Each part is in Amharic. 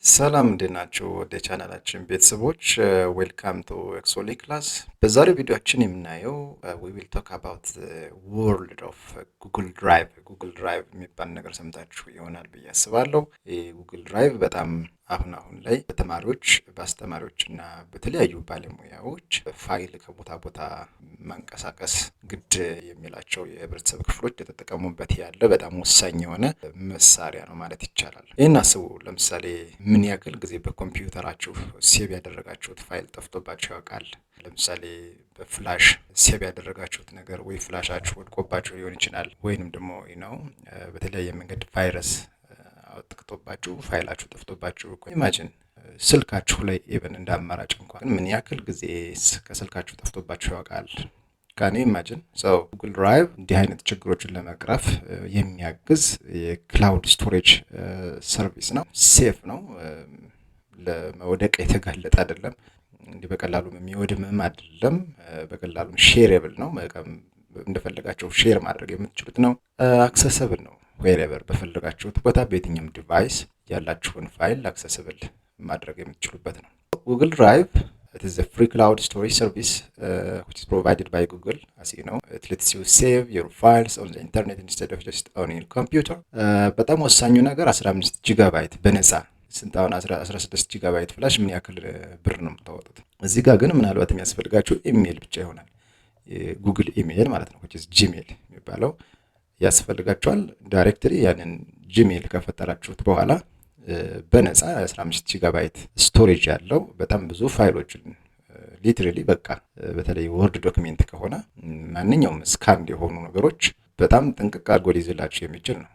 ሰላም እንዴት ናችሁ? ወደ ቻናላችን ቤተሰቦች ዌልካም ቱ ኤክሶሊ ክላስ። በዛሬው ቪዲዮአችን የምናየው ዊ ዊል ቶክ አባውት ወርልድ ኦፍ ጉግል ድራይቭ የሚባል ነገር ሰምታችሁ ይሆናል ብዬ አስባለሁ። ጉግል ድራይቭ በጣም አሁን ላይ በተማሪዎች በአስተማሪዎች እና በተለያዩ ባለሙያዎች ፋይል ከቦታ ቦታ ማንቀሳቀስ ግድ የሚላቸው የህብረተሰብ ክፍሎች የተጠቀሙበት ያለ በጣም ወሳኝ የሆነ መሳሪያ ነው ማለት ይቻላል። ይህን አስቡ። ለምሳሌ ምን ያክል ጊዜ በኮምፒውተራችሁ ሴቭ ያደረጋችሁት ፋይል ጠፍቶባችሁ ያውቃል? ለምሳሌ በፍላሽ ሴቭ ያደረጋችሁት ነገር ወይ ፍላሻችሁ ወድቆባችሁ ሊሆን ይችላል፣ ወይንም ደግሞ ነው በተለያየ መንገድ ቫይረስ አጥቅቶባችሁ ፋይላችሁ ጠፍቶባችሁ ኢማጂን ስልካችሁ ላይ ኢቨን እንደ አማራጭ እንኳን ምን ያክል ጊዜ ከስልካችሁ ጠፍቶባችሁ ያውቃል? ካን ኢማጂን ሰው ጉግል ድራይቭ እንዲህ አይነት ችግሮችን ለመቅረፍ የሚያግዝ የክላውድ ስቶሬጅ ሰርቪስ ነው። ሴፍ ነው፣ ለመውደቅ የተጋለጠ አይደለም፣ እንዲህ በቀላሉ የሚወድምም አይደለም፣ በቀላሉ ሼርብል ነው፣ እንደፈለጋችሁ ሼር ማድረግ የምትችሉት ነው። አክሰሰብል ነው፣ ዌሬቨር በፈለጋችሁት ቦታ በየትኛውም ዲቫይስ ያላችሁን ፋይል አክሰስብል ማድረግ የምትችሉበት ነው። ጉግል ድራይቭ it is a free cloud storage service which is provided by Google. As you know, it lets you save your files on the internet instead of just on your computer. በጣም ወሳኙ ነገር 15 ጂጋባይት በነፃ ስንት አሁን 16 ጂጋባይት ፍላሽ ምን ያክል ብር ነው የምታወጡት? እዚህ ጋር ግን ምናልባት የሚያስፈልጋችሁ ኢሜል ብቻ ይሆናል። ጉግል ኢሜል ማለት ነው which is Gmail የሚባለው ያስፈልጋችኋል። ዳይሬክትሊ ያንን ጂሜል ከፈጠራችሁት በኋላ በነፃ 15 ጂጋባይት ስቶሬጅ ያለው በጣም ብዙ ፋይሎችን ሊትራሊ በቃ በተለይ ወርድ ዶክሜንት ከሆነ ማንኛውም ስካን የሆኑ ነገሮች በጣም ጥንቅቅ አድርጎ ሊይዝላችሁ የሚችል ነው።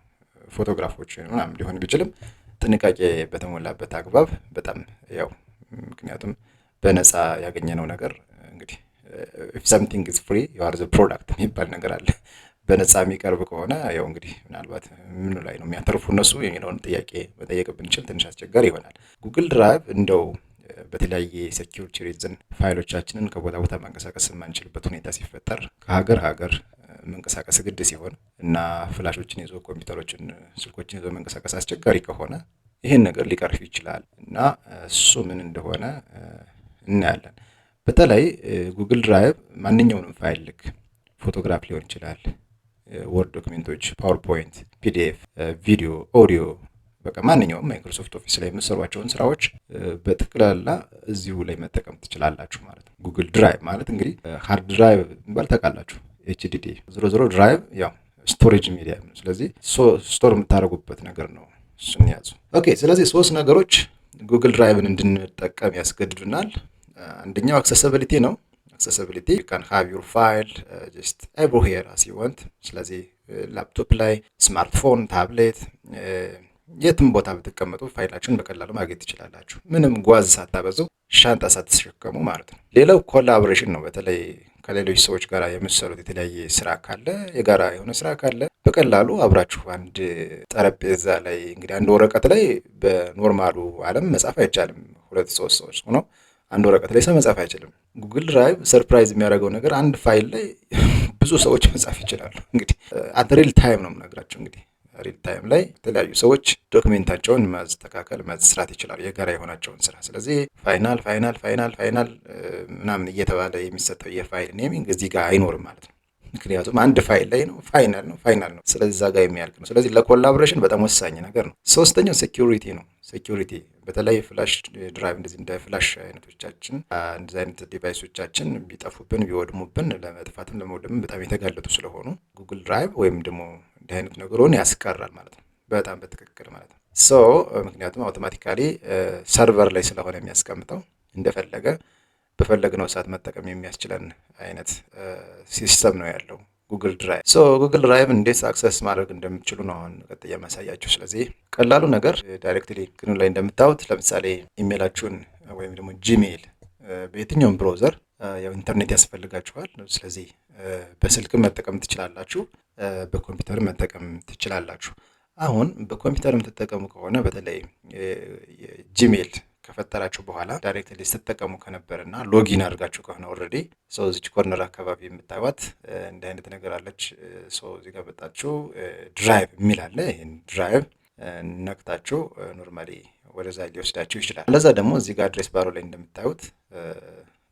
ፎቶግራፎች ምናምን ሊሆን ቢችልም ጥንቃቄ በተሞላበት አግባብ በጣም ያው ምክንያቱም በነፃ ያገኘነው ነገር እንግዲህ if something is free you are the product የሚባል ነገር አለ። በነፃ የሚቀርብ ከሆነ ያው እንግዲህ ምናልባት ምኑ ላይ ነው የሚያተርፉ እነሱ የሚለውን ጥያቄ መጠየቅ ብንችል ትንሽ አስቸጋሪ ይሆናል። ጉግል ድራይቭ እንደው በተለያየ ሴኪዩሪቲ ሪዝን ፋይሎቻችንን ከቦታ ቦታ ማንቀሳቀስ የማንችልበት ሁኔታ ሲፈጠር ከሀገር መንቀሳቀስ ግድ ሲሆን እና ፍላሾችን ይዞ ኮምፒውተሮችን ስልኮችን ይዞ መንቀሳቀስ አስቸጋሪ ከሆነ ይሄን ነገር ሊቀርፍ ይችላል እና እሱ ምን እንደሆነ እናያለን። በተለይ ጉግል ድራይቭ ማንኛውንም ፋይል ልክ ፎቶግራፍ ሊሆን ይችላል፣ ወርድ ዶክሜንቶች፣ ፓወርፖይንት፣ ፒዲኤፍ፣ ቪዲዮ፣ ኦዲዮ በቃ ማንኛውም ማይክሮሶፍት ኦፊስ ላይ የምትሰሯቸውን ስራዎች በጠቅላላ እዚሁ ላይ መጠቀም ትችላላችሁ ማለት ነው። ጉግል ድራይቭ ማለት እንግዲህ ሃርድ ድራይቭ የሚባል ታውቃላችሁ፣ ኤችዲዲ ዞሮ ድራይቭ ያው ስቶሬጅ ሚዲያ ነው። ስለዚህ ስቶር የምታደርጉበት ነገር ነው። እሱን ያዙ። ኦኬ። ስለዚህ ሶስት ነገሮች ጉግል ድራይቭን እንድንጠቀም ያስገድዱናል። አንደኛው አክሰሲቢሊቲ ነው። accessibility, you can have your file just everywhere as you want. ስለዚህ ላፕቶፕ ላይ፣ ስማርትፎን፣ ታብሌት የትም ቦታ ብትቀመጡ ፋይላችሁን በቀላሉ ማግኘት ትችላላችሁ፣ ምንም ጓዝ ሳታበዙ ሻንጣ ሳትሸከሙ ማለት ነው። ሌላው ኮላቦሬሽን ነው። በተለይ ከሌሎች ሰዎች ጋር የምትሰሩት የተለያየ ስራ ካለ፣ የጋራ የሆነ ስራ ካለ በቀላሉ አብራችሁ አንድ ጠረጴዛ ላይ እንግዲህ አንድ ወረቀት ላይ በኖርማሉ ዓለም መጻፍ አይቻልም። 2-3 ሰዎች ሆነው አንድ ወረቀት ላይ ሰው መጻፍ አይችልም። ጉግል ድራይቭ ሰርፕራይዝ የሚያደርገው ነገር አንድ ፋይል ላይ ብዙ ሰዎች መጻፍ ይችላሉ። እንግዲህ አት ሪል ታይም ነው የምነግራችሁ። እንግዲህ ሪል ታይም ላይ የተለያዩ ሰዎች ዶክሜንታቸውን ማስተካከል መስራት ይችላሉ፣ የጋራ የሆናቸውን ስራ። ስለዚህ ፋይናል ምናምን እየተባለ የሚሰጠው የፋይል ኔሚንግ እዚህ ጋር አይኖርም ማለት ነው። ምክንያቱም አንድ ፋይል ላይ ነው ፋይናል ነው። ስለዚህ እዛ ጋር የሚያልቅ ነው። ስለዚህ ለኮላቦሬሽን በጣም ወሳኝ ነገር ነው። ሶስተኛው ሴኪዩሪቲ ነው። ሴኪዩሪቲ በተለይ ፍላሽ ድራይቭ እንደዚህ እንደ ፍላሽ አይነቶቻችን እንደዚህ አይነት ዲቫይሶቻችን ቢጠፉብን ቢወድሙብን ለመጥፋትም ለመውደምም በጣም የተጋለጡ ስለሆኑ ጉግል ድራይቭ ወይም ደግሞ እንዲህ አይነት ነገሩን ያስቀራል ማለት ነው። በጣም በትክክል ማለት ነው። ምክንያቱም አውቶማቲካሊ ሰርቨር ላይ ስለሆነ የሚያስቀምጠው እንደፈለገ በፈለግነው ሰዓት መጠቀም የሚያስችለን አይነት ሲስተም ነው ያለው ጉግል ድራይቭ። ጉግል ድራይቭ እንዴት አክሰስ ማድረግ እንደምትችሉ ነው አሁን ቀጥዬ ማሳያችሁ። ስለዚህ ቀላሉ ነገር ዳይሬክትሊ ግኑ ላይ እንደምታዩት ለምሳሌ ኢሜይላችሁን ወይም ደግሞ ጂሜይል በየትኛውም ብራውዘር ያው ኢንተርኔት ያስፈልጋችኋል። ስለዚህ በስልክም መጠቀም ትችላላችሁ፣ በኮምፒውተር መጠቀም ትችላላችሁ። አሁን በኮምፒውተር የምትጠቀሙ ከሆነ በተለይ ጂሜይል ከፈጠራችሁ በኋላ ዳይሬክትሊ ስትጠቀሙ ከነበርና ሎጊን አድርጋችሁ ከሆነ ኦልሬዲ እዚች ኮርነር አካባቢ የምታዩት እንደ አይነት ነገር አለች። እዚህ ጋር መጣችሁ ድራይቭ የሚል አለ። ይሄን ድራይቭ ነክታችሁ ኖርማሊ ወደዛ ሊወስዳችሁ ይችላል። ለዛ ደግሞ እዚህ ጋር አድሬስ ባሩ ላይ እንደምታዩት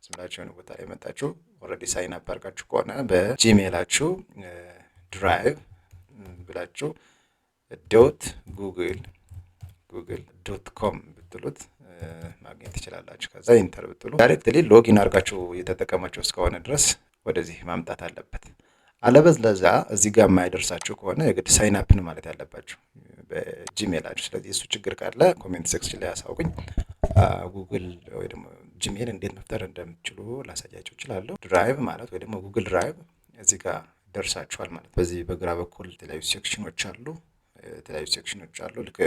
ዝም ብላችሁ የሆነ ቦታ ላይ መጣችሁ ኦልሬዲ ሳይን አፕ አድርጋችሁ ከሆነ በጂሜላችሁ ድራይቭ ብላችሁ ዶት ጉግል ዶት ኮም ብትሉት ማግኘት ትችላላችሁ። ከዛ ኢንተር ብትሉ ዳይሬክትሊ ሎጊን አድርጋችሁ የተጠቀማችሁ እስከሆነ ድረስ ወደዚህ ማምጣት አለበት። አለበለዛ እዚህ ጋር የማይደርሳችሁ ከሆነ የግድ ሳይን አፕን ማለት ያለባችሁ በጂሜላችሁ። ስለዚህ እሱ ችግር ካለ ኮሜንት ሴክሽን ላይ አሳውቁኝ። ጉግል ወይ ደግሞ ጂሜል እንዴት መፍጠር እንደምትችሉ ላሳያችሁ እችላለሁ። ድራይቭ ማለት ወይ ደግሞ ጉግል ድራይቭ እዚህ ጋር ደርሳችኋል ማለት። በዚህ በግራ በኩል የተለያዩ ሴክሽኖች አሉ። ልክ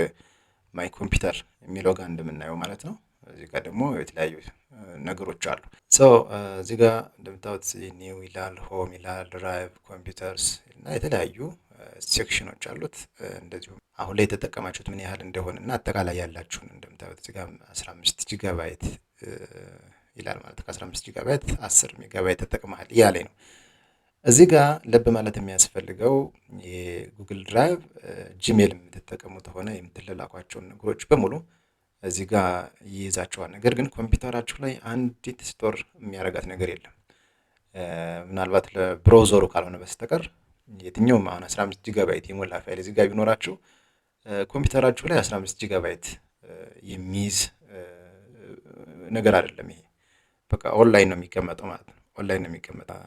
ማይ ኮምፒውተር የሚለው ጋር እንደምናየው ማለት ነው። እዚህ ጋር ደግሞ የተለያዩ ነገሮች አሉ። እዚህ ጋር እንደምታዩት ኒው ይላል፣ ሆም ይላል፣ ድራይቭ፣ ኮምፒውተርስ እና የተለያዩ ሴክሽኖች አሉት። እንደዚሁም አሁን ላይ የተጠቀማችሁት ምን ያህል እንደሆነ እና አጠቃላይ ያላችሁን እንደምታዩት እዚህ ጋር 15 ጂጋባይት ይላል ማለት ከ15 ጂጋባይት 10 ሜጋባይት ተጠቅመሃል እያለኝ ነው። እዚህ ጋር ልብ ማለት የሚያስፈልገው የጉግል ድራይቭ ጂሜል የምትጠቀሙት ሆነ የምትላላኳቸውን ነገሮች በሙሉ እዚህ ጋር ይይዛቸዋል። ነገር ግን ኮምፒውተራችሁ ላይ አንዲት ስቶር የሚያደርጋት ነገር የለም። ምናልባት ለብራውዘሩ ካልሆነ በስተቀር የትኛውም አሁን 15 ጂጋባይት የሞላ ፋይል እዚህ ጋር ቢኖራችሁ ኮምፒውተራችሁ ላይ 15 ጂጋባይት የሚይዝ ነገር አይደለም። ይሄ በቃ ኦንላይን ነው የሚቀመጠው ማለት ነው። ኦንላይን ነው የሚቀመጠው።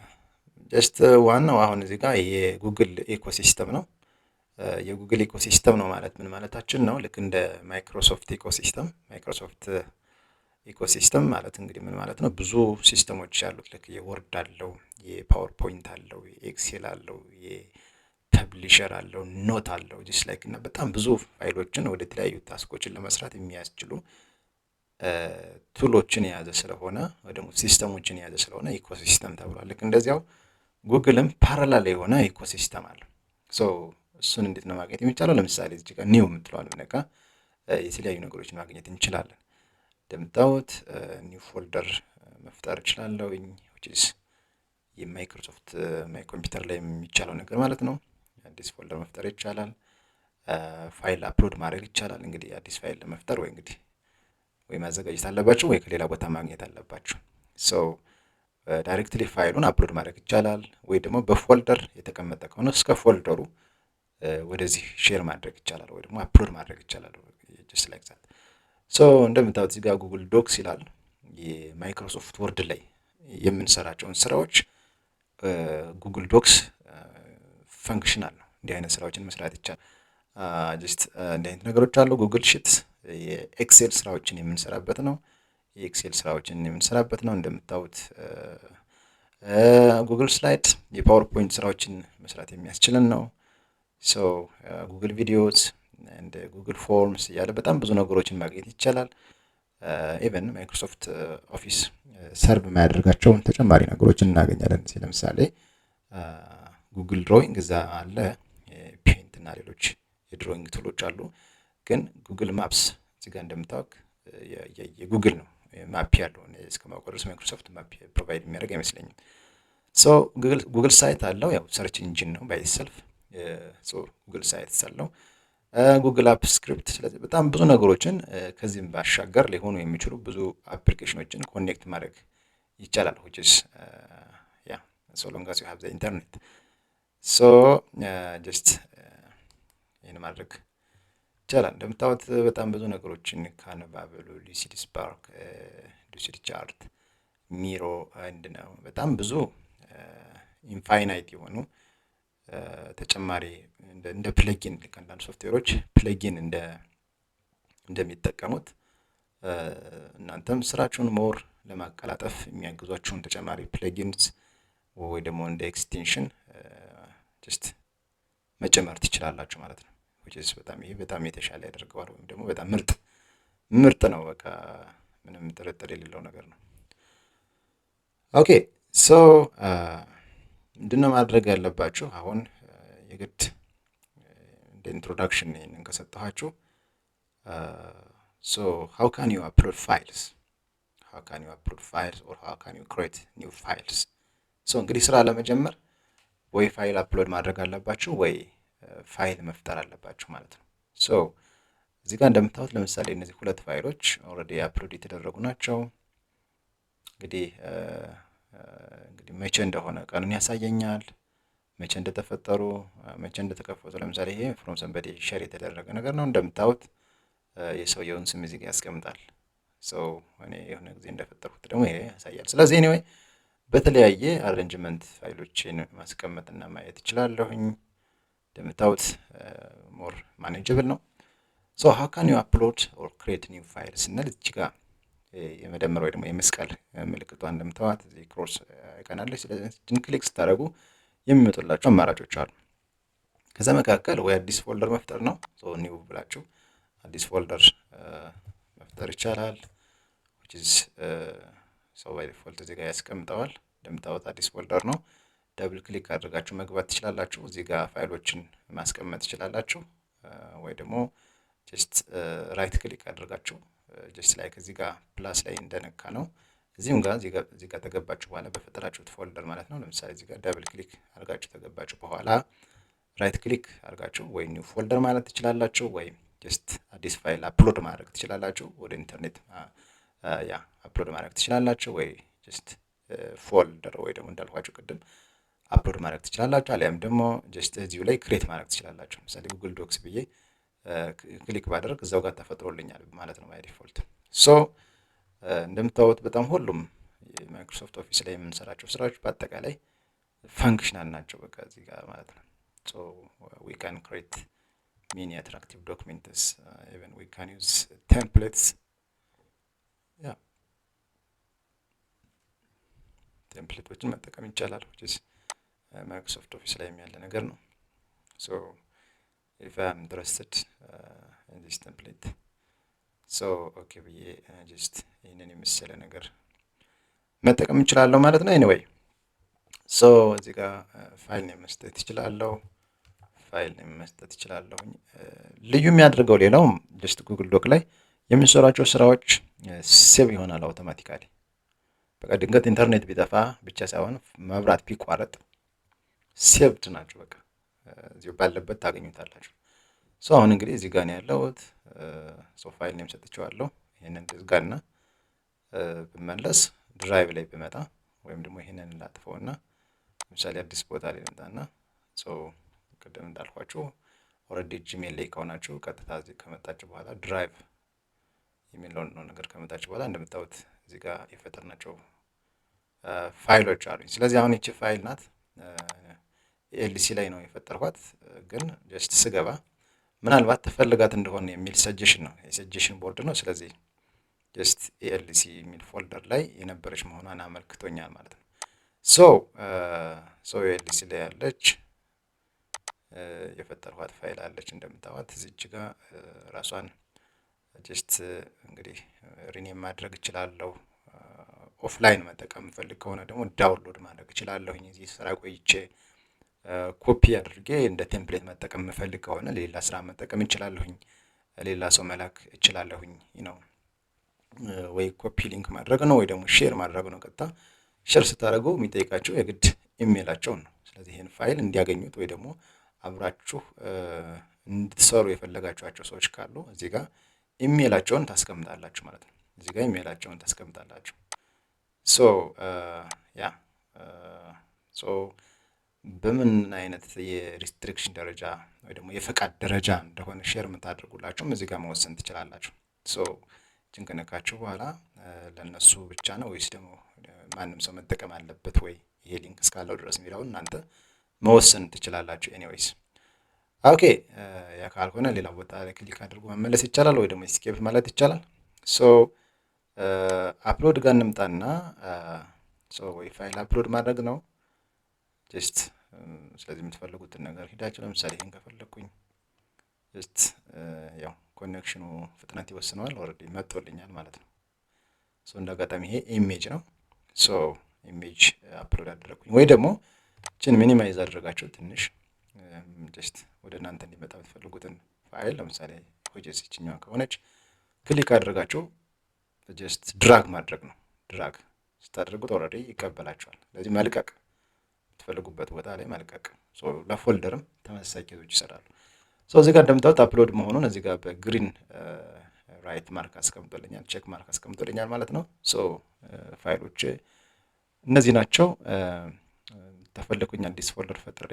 ጀስት ዋናው አሁን እዚህ ጋር የጉግል ኢኮሲስተም ነው። የጉግል ኢኮሲስተም ነው ማለት ምን ማለታችን ነው? ልክ እንደ ማይክሮሶፍት ኢኮሲስተም ማለት እንግዲህ ምን ማለት ነው? ብዙ ሲስተሞች ያሉት ልክ የወርድ አለው፣ የፓወርፖይንት አለው፣ የኤክሴል አለው፣ የፐብሊሸር አለው፣ ኖት አለው፣ ዲስላይክ እና በጣም ብዙ ፋይሎችን ወደ ተለያዩ ታስኮችን ለመስራት የሚያስችሉ ቱሎችን የያዘ ስለሆነ ወይ ደግሞ ሲስተሞችን የያዘ ስለሆነ ኢኮሲስተም ተብሏል። ልክ እንደዚያው ጉግልም ፓራላል የሆነ ኢኮሲስተም አለው። እሱን እንዴት ነው ማግኘት የሚቻለው? ለምሳሌ እዚህ ጋር ኒው የምትለዋል ነካ የተለያዩ ነገሮችን ማግኘት እንችላለን። እንደምታዩት ኒው ፎልደር መፍጠር እችላለሁ which is የማይክሮሶፍት ማይ ኮምፒውተር ላይ የሚቻለው ነገር ማለት ነው። አዲስ ፎልደር መፍጠር ይቻላል። ፋይል አፕሎድ ማድረግ ይቻላል። እንግዲህ አዲስ ፋይል ለመፍጠር ወይ ማዘጋጀት አለባችሁ ወይ ከሌላ ቦታ ማግኘት አለባችሁ። ዳይሬክትሊ ፋይሉን አፕሎድ ማድረግ ይቻላል። ወይ ደግሞ በፎልደር የተቀመጠ ከሆነ እስከ ፎልደሩ ወደዚህ ሼር ማድረግ ይቻላል ወይ ደግሞ አፕሎድ ማድረግ ይቻላል። just like that እንደምታዩት እዚህ ጋር ጉግል ዶክስ ይላል። የማይክሮሶፍት ወርድ ላይ የምንሰራቸውን ስራዎች ጉግል ዶክስ ፈንክሽናል ነው። እንዲህ አይነት ስራዎችን መስራት ይቻላል። ጀስት እንዲህ አይነት ነገሮች አሉ። ጉግል ሺትስ የኤክሴል ስራዎችን የምንሰራበት ነው። እንደምታዩት ጉግል ስላይድ የፓወርፖይንት ስራዎችን መስራት የሚያስችልን ነው። ጉግል ቪዲዮስ እንደ ጉግል ፎርምስ እያለ በጣም ብዙ ነገሮችን ማግኘት ይቻላል። ኢቨን ማይክሮሶፍት ኦፊስ ሰርቭ የሚያደርጋቸውን ተጨማሪ ነገሮችን እናገኛለን። ለምሳሌ ጉግል ድሮይንግ እዛ አለ፣ ፔንት እና ሌሎች የድሮይንግ ቱሎች አሉ። ግን ጉግል ማፕስ እዚህ ጋር እንደምታውቅ የጉግል ነው ማፕ ያለው እስከማውቀው ድረስ ማይክሮሶፍት ማፕ ፕሮቫይድ የሚያደርግ አይመስለኝም። ጉግል ሳይት አለው፣ ያው ሰርች ኢንጂን ነው ባይ ሰልፍ። ጉግል ሳይት አለው፣ ጉግል አፕ ስክሪፕት። ስለዚህ በጣም ብዙ ነገሮችን ከዚህም ባሻገር ሊሆኑ የሚችሉ ብዙ አፕሊኬሽኖችን ኮኔክት ማድረግ ይቻላል which is so long as you have the internet. just ይሄን ማድረግ ይቻላል። እንደምታዩት በጣም ብዙ ነገሮችን ካንቫበሉ ሉሲድ ስፓርክ፣ ሉሲድ ቻርት፣ ሚሮ አንድ ነው። በጣም ብዙ ኢንፋይናይት የሆኑ ተጨማሪ እንደ ፕለጊን አንዳንድ ሶፍትዌሮች ፕለጊን እንደሚጠቀሙት እናንተም ስራችሁን ሞር ለማቀላጠፍ የሚያግዟችሁን ተጨማሪ ፕለጊንስ ወይ ደግሞ እንደ ኤክስቴንሽን ጀስት መጨመር ትችላላችሁ ማለት ነው። which is በጣም የተሻለ ያደርገዋል ወይም ደግሞ በጣም ምርጥ ነው። በቃ ምንም ጥርጥር የሌለው ነገር ነው። ኦኬ ምንድነው ማድረግ ያለባችሁ? አሁን የግድ እንደ ኢንትሮዳክሽን ይሄንን ከሰጠኋችሁ how can you upload files or how can you create new files? እንግዲህ ስራ ለመጀመር ወይ ፋይል አፕሎድ ማድረግ አለባችሁ ወይ ፋይል መፍጠር አለባችሁ ማለት ነው። እዚህ ጋር እንደምታዩት ለምሳሌ እነዚህ ሁለት ፋይሎች ኦልሬዲ አፕሎድ የተደረጉ ናቸው። እንግዲህ መቼ እንደሆነ ቀኑን ያሳየኛል፣ መቼ እንደተፈጠሩ፣ መቼ እንደተከፈቱ። ለምሳሌ ይሄ ፍሮም ሰንበዲ ሼር የተደረገ ነገር ነው። እንደምታዩት የሰውየውን ስም እዚህ ጋር ያስቀምጣል። ሰው እኔ የሆነ ጊዜ እንደፈጠርኩት ደግሞ ይሄ ያሳያል። ስለዚህ ኤኒዌይ በተለያየ አሬንጅመንት ፋይሎችን ማስቀመጥና ማየት እችላለሁኝ። እንደምታዩት ሞር ማኔጀብል ነው። ሶ ሃው ካን ዩ አፕሎድ ኦር ክሬት ኒው ፋይል ስንል እዚህ ጋር የመደመር ወይ ደግሞ የመስቀል ምልክቷ እንደምታዩት እዚህ ክሮስ አይቀናለች። ስለዚህ ክሊክ ስታደርጉ የሚመጡላቸው አማራጮች አሉ። ከዛ መካከል ወይ አዲስ ፎልደር መፍጠር ነው። ሶ ኒው ብላችሁ አዲስ ፎልደር መፍጠር ይቻላል። which is ሶ ባይ ዲፎልት እዚህ ጋር ያስቀምጠዋል። እንደምታዩት አዲስ ፎልደር ነው። ደብል ክሊክ አድርጋችሁ መግባት ትችላላችሁ። እዚህ ጋር ፋይሎችን ማስቀመጥ ትችላላችሁ። ወይ ደግሞ ጀስት ራይት ክሊክ አድርጋችሁ ጀስት ላይክ እዚህ ጋር ፕላስ ላይ እንደነካ ነው እዚህም ጋር እዚህ ጋር ተገባችሁ በኋላ በፈጠራችሁት ፎልደር ማለት ነው። ለምሳሌ እዚህ ጋር ደብል ክሊክ አድርጋችሁ ተገባችሁ በኋላ ራይት ክሊክ አድርጋችሁ ወይ ኒው ፎልደር ማለት ትችላላችሁ፣ ወይ ጀስት አዲስ ፋይል አፕሎድ ማድረግ ትችላላችሁ። ወደ ኢንተርኔት አፕሎድ ማድረግ ትችላላችሁ፣ ወይ ጀስት ፎልደር ወይ ደግሞ እንዳልኳችሁ ቅድም አፕሎድ ማድረግ ትችላላችሁ። አሊያም ደግሞ ጀስት እዚሁ ላይ ክሬት ማድረግ ትችላላችሁ። ለምሳሌ ጉግል ዶክስ ብዬ ክሊክ ባደርግ እዛው ጋር ተፈጥሮልኛል ማለት ነው ባይ ዲፎልት። ሶ እንደምታዩት በጣም ሁሉም የማይክሮሶፍት ኦፊስ ላይ የምንሰራቸው ስራዎች በአጠቃላይ ፋንክሽናል ናቸው በቃ እዚህ ጋር ማለት ነው። ሶ ዊ ካን ክሬት ሚኒ አትራክቲቭ ዶክመንትስ ኢቨን ዊ ካን ዩዝ ቴምፕሌትስ ቴምፕሌቶችን መጠቀም ይቻላል። which ማይክሮሶፍት ኦፊስ ላይ ያለ ነገር ነው። ሶ if I am interested in this template so okay ብዬ just ይሄንን የመሰለ ነገር መጠቀም እንችላለን ማለት ነው። anyway so እዚህ ጋር ፋይል ኔም መስጠት ይችላልው ልዩ የሚያደርገው ሌላው just ጉግል ዶክ ላይ የምንሰራቸው ስራዎች ሴቭ ይሆናል አውቶማቲካሊ። በቃ ድንገት ኢንተርኔት ቢጠፋ ብቻ ሳይሆን መብራት ቢቋረጥ ሴቭድ ናቸው በቃ እዚሁ ባለበት ታገኙታላችሁ። ሶ አሁን እንግዲህ እዚህ ጋር ነው ያለሁት። ሶ ፋይል ኔም ሰጥቼዋለሁ። ይሄንን ልዝጋና ብመለስ ድራይቭ ላይ ብመጣ ወይም ደግሞ ይሄንን ላጥፈውና ለምሳሌ አዲስ ቦታ ላይ ልምጣና ሶ ቅድም እንዳልኳችሁ ኦልሬዲ ጂሜል ላይ ከሆናችሁ ቀጥታ እዚህ ከመጣችሁ በኋላ ድራይቭ የሚለውን ነገር ከመጣችሁ በኋላ እንደምታዩት እዚህ ጋር የፈጠርናቸው ፋይሎች አሉኝ። ስለዚህ አሁን እቺ ፋይል ናት ኤልሲ ላይ ነው የፈጠርኳት፣ ግን ጀስት ስገባ ምናልባት ተፈልጋት እንደሆነ የሚል ሰጀሽን ነው የሰጀሽን ቦርድ ነው። ስለዚህ ጀስት ኤልሲ የሚል ፎልደር ላይ የነበረች መሆኗን አመልክቶኛል ማለት ነው። ሶ ኤልሲ ላይ ያለች የፈጠርኳት ፋይል አለች እንደምታዩት እዚች ጋር ራሷን ጀስት እንግዲህ ሪኔም ማድረግ እችላለሁ። ኦፍላይን መጠቀም ፈልግ ከሆነ ደግሞ ዳውንሎድ ማድረግ እችላለሁኝ። እዚህ ስራ ቆይቼ ኮፒ አድርጌ እንደ ቴምፕሌት መጠቀም ፈልግ ከሆነ ሌላ ስራ መጠቀም እችላለሁኝ። ሌላ ሰው መላክ እችላለሁኝ ነው። ወይ ኮፒ ሊንክ ማድረግ ነው ወይ ደግሞ ሼር ማድረግ ነው። ቀጥታ ሼር ስታደርጉ የሚጠይቃችሁ የግድ ኢሜይላቸውን ነው። ስለዚህ ይሄን ፋይል እንዲያገኙት ወይ ደግሞ አብራችሁ እንድትሰሩ የፈለጋችኋቸው ሰዎች ካሉ እዚህ ጋር ኢሜይላቸውን ታስቀምጣላችሁ ማለት ነው። እዚህ ጋር ኢሜይላቸውን ታስቀምጣላችሁ። ሶ በምን አይነት የሪስትሪክሽን ደረጃ ወይ ደግሞ የፈቃድ ደረጃ እንደሆነ ሼር የምታደርጉላችሁም እዚህ ጋር መወሰን ትችላላችሁ። ሶ ጭንቅነካችሁ በኋላ ለነሱ ብቻ ነው ወይስ ደግሞ ማንም ሰው መጠቀም አለበት ወይ ይሄ ሊንክ እስካለው ድረስ የሚለውን እናንተ መወሰን ትችላላችሁ። ኤኒዌይስ ኦኬ። ያ ካልሆነ ሌላ ቦታ ላይ ክሊክ አድርጎ መመለስ ይቻላል ወይ ደግሞ ኤስኬፕ ማለት ይቻላል። ሶ አፕሎድ ጋር እንምጣና ወይ ፋይል አፕሎድ ማድረግ ነው ጀስት። ስለዚህ የምትፈልጉትን ነገር ሂዳችሁ ለምሳሌ ይሄን ከፈለኩኝ ጀስት ያው ኮኔክሽኑ ፍጥነት ይወስነዋል። ኦልሬዲ መጥቶልኛል ማለት ነው። ሶ እንዳጋጣሚ ይሄ ኢሜጅ ነው። ሶ ኢሜጅ አፕሎድ አደረኩኝ። ወይ ደግሞ እቺን ሚኒማይዝ አድርጋችሁ ትንሽ ጀስት ወደ እናንተ እንዲመጣ የምትፈልጉትን ፋይል ለምሳሌ ሆጀስ እቺኛው ከሆነች ክሊክ አድርጋችሁ ጀስት ድራግ ማድረግ ነው። ድራግ ስታደርጉት ኦልሬዲ ይቀበላችኋል። ስለዚህ መልቀቅ የምትፈልጉበት ቦታ ላይ መልቀቅ። ሶ ለፎልደርም ተመሳሳይ ኬዞች ይሰራሉ። እዚህ ጋር እንደምታዩት አፕሎድ መሆኑን እዚህ ጋር በግሪን ራይት ማርክ አስቀምጦልኛል፣ ቼክ ማርክ አስቀምጦልኛል ማለት ነው። ፋይሎች እነዚህ ናቸው። ተፈለኩኝ አዲስ ፎልደር ፈጥሬ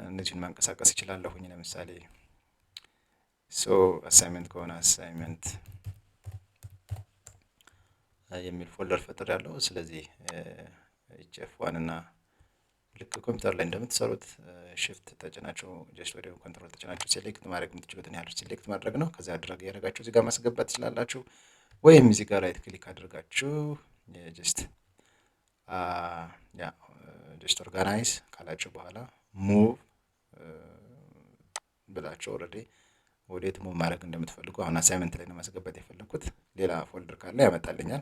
እነዚህን ማንቀሳቀስ ይችላለሁኝ። ለምሳሌ አሳይመንት ከሆነ አሳይመንት የሚል ፎልደር ፈጥሬ ያለው። ስለዚህ ኤፍ1 እና ልክ ኮምፒውተር ላይ እንደምትሰሩት ሽፍት ተጭናችሁ ጀስት ወዲያው ኮንትሮል ተጭናችሁ ሴሌክት ማድረግ የምትችሉትን ያህል ሴሌክት ማድረግ ነው። ከዚያ አድረግ ያደረጋችሁ እዚህ ጋር ማስገባት ትችላላችሁ። ወይም እዚህ ጋር ራይት ክሊክ አድርጋችሁ ጀስት ኦርጋናይዝ ካላችሁ በኋላ ሙቭ ብላችሁ ኦልሬዲ ወዴት ሙቭ ማድረግ እንደምትፈልጉ አሁን አሳይመንት ላይ ነው ማስገባት የፈለኩት። ሌላ ፎልደር ካለ ያመጣልኛል።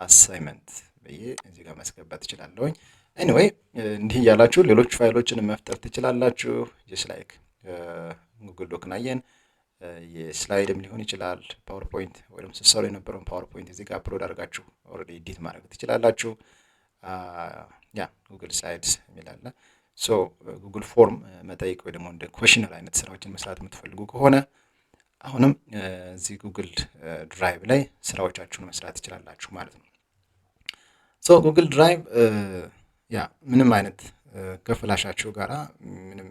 አሳይመንት ብዬ እዚህ ጋር ማስገባት ትችላለሁኝ። ኤኒዌይ እንዲህ እያላችሁ ሌሎች ፋይሎችን መፍጠር ትችላላችሁ። ጀስት ላይክ ጉግል ዶክን አየን፣ የስላይድም ሊሆን ይችላል፣ ፓወርፖይንት ወይም ስትሰሩ የነበረውን ፓወርፖይንት እዚህ ጋር አፕሎድ አድርጋችሁ ኦልሬዲ ኤዲት ማድረግ ትችላላችሁ። ጉግል ስላይድስ የሚል አለ። ጉግል ፎርም መጠየቅ ወይ ደግሞ እንደ ኮሽነር አይነት ስራዎችን መስራት የምትፈልጉ ከሆነ አሁንም እዚህ ጉግል ድራይቭ ላይ ስራዎቻችሁን መስራት ትችላላችሁ ማለት ነው። ጉግል ድራይቭ ምንም አይነት ከፍላሻችሁ ጋራ ምንም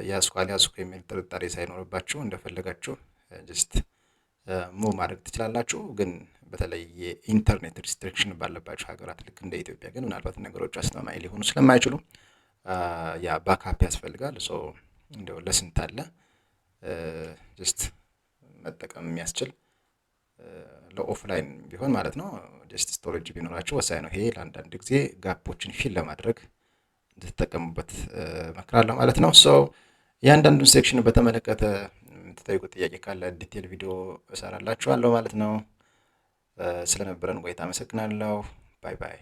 ያዝኩ አልያዝኩ የሚል ጥርጣሬ ሳይኖርባችሁ እንደፈለጋችሁ ጀስት ሙቭ ማድረግ ትችላላችሁ። ግን በተለይ የኢንተርኔት ሪስትሪክሽን ባለባቸው ሀገራት ልክ እንደ ኢትዮጵያ ግን ምናልባት ነገሮች አስተማማኝ ሊሆኑ ስለማይችሉ ባክአፕ ያስፈልጋል። እንደው ለስንት አለ ጀስት መጠቀም የሚያስችል ለኦፍላይን ቢሆን ማለት ነው። ጀስት ስቶሬጅ ቢኖራችሁ ወሳኝ ነው። ይሄ ለአንዳንድ ጊዜ ጋፖችን ፊል ለማድረግ እንድትጠቀሙበት እመክራለሁ ማለት ነው። እያንዳንዱን ሴክሽን በተመለከተ የምትጠይቁት ጥያቄ ካለ ዲቴል ቪዲዮ እሰራላችኋለሁ ማለት ነው። ስለነበረን ቆይታ አመሰግናለሁ። ባይ ባይ።